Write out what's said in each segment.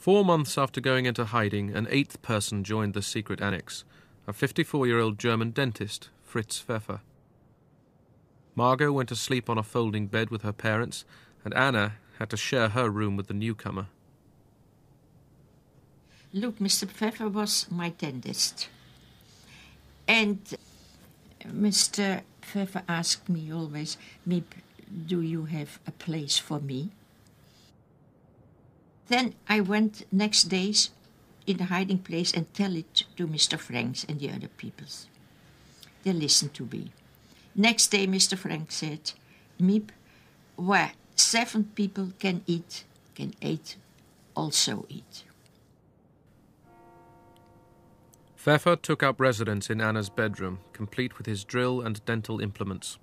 4 months after going into hiding, an 8th person joined the secret annex, a 54-year-old German dentist, Fritz Pfeffer. Margot went to sleep on a folding bed with her parents, and Anna had to share her room with the newcomer. Look, Mr. Pfeffer was my dentist. And Mr. Pfeffer asked me always, Miep, do you have a place for me? Then I went next days in the hiding place and tell it to Mr. Franks and the other peoples. They listened to me. Next day Mr. Frank said, Miep, where 7 people can eat, can 8 also eat. Pfeffer took up residence in Anna's bedroom, complete with his drill and dental implements.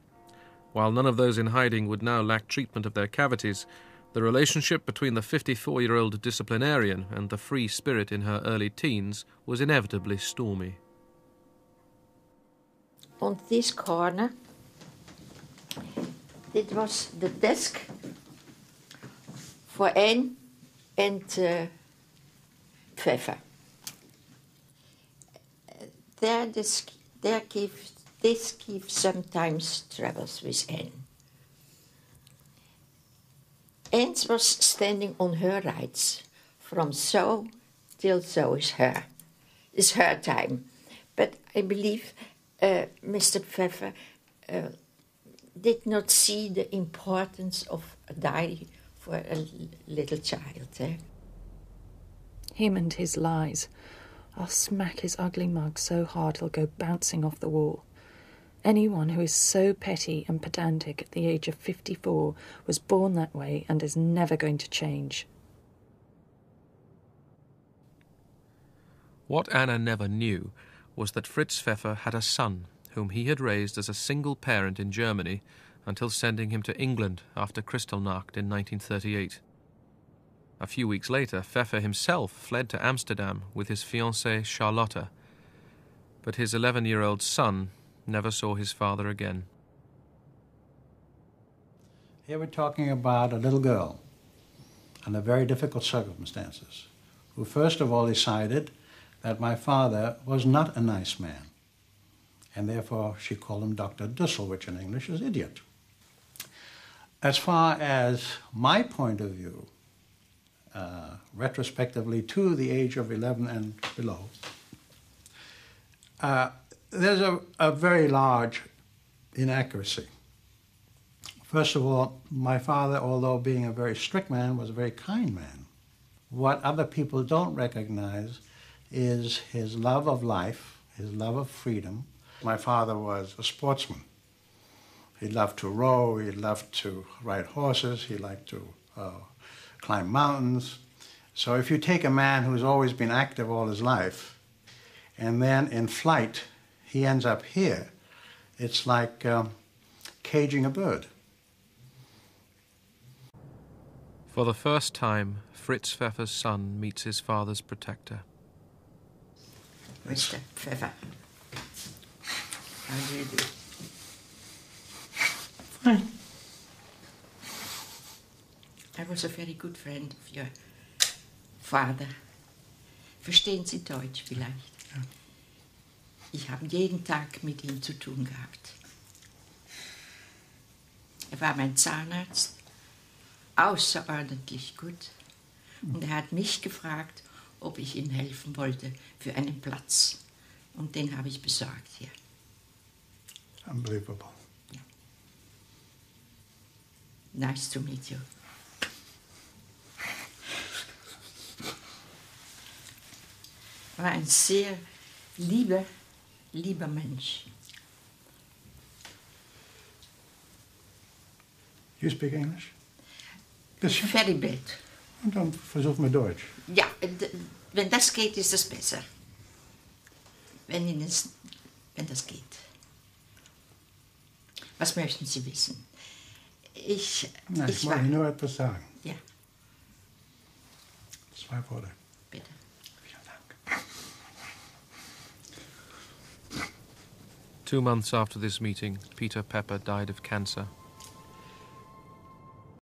While none of those in hiding would now lack treatment of their cavities, the relationship between the 54-year-old disciplinarian and the free spirit in her early teens was inevitably stormy. On this corner, it was the desk for Anne and Pfeffer. This gives sometimes troubles with Anne. Anne was standing on her rights. From so till so is her time. But I believe Mr. Pfeffer did not see the importance of a diary for a little child. Him and his lies. I'll smack his ugly mug so hard he'll go bouncing off the wall. Anyone who is so petty and pedantic at the age of 54 was born that way and is never going to change. What Anna never knew was that Fritz Pfeffer had a son whom he had raised as a single parent in Germany until sending him to England after Kristallnacht in 1938. A few weeks later, Pfeffer himself fled to Amsterdam with his fiancée Charlotte, but his 11-year-old son never saw his father again. Here we're talking about a little girl under very difficult circumstances, who first of all decided that my father was not a nice man, and therefore she called him Dr. Dussel, which in English is idiot. As far as my point of view, retrospectively to the age of 11 and below, there's a very large inaccuracy. First of all, my father, although being a very strict man, was a very kind man. What other people don't recognize is his love of life, his love of freedom. My father was a sportsman. He loved to row, he loved to ride horses, he liked to climb mountains. So if you take a man who's always been active all his life, and then in flight, he ends up here, it's like caging a bird. For the first time, Fritz Pfeffer's son meets his father's protector. Mr. Pfeffer, how do you do? Fine. I was a very good friend of your father. Verstehen Sie Deutsch vielleicht? Ja. Ich habe jeden Tag mit ihm zu tun gehabt. Er war mein Zahnarzt, außerordentlich gut. Und er hat mich gefragt, ob ich ihm helfen wollte für einen Platz. Und den habe ich besorgt hier. Unbelievable. Ja. Nice to meet you. War ein sehr lieber Mensch. You speak English? Bisschen? Very bad. Und dann versuch mal Deutsch. Ja, wenn das geht, ist es besser. Wenn das geht. Was möchten Sie wissen? Ich wollte war... nur etwas sagen. Ja. 2 Worte. Bitte. Vielen Dank. 2 months after this meeting, Peter Pepper died of cancer.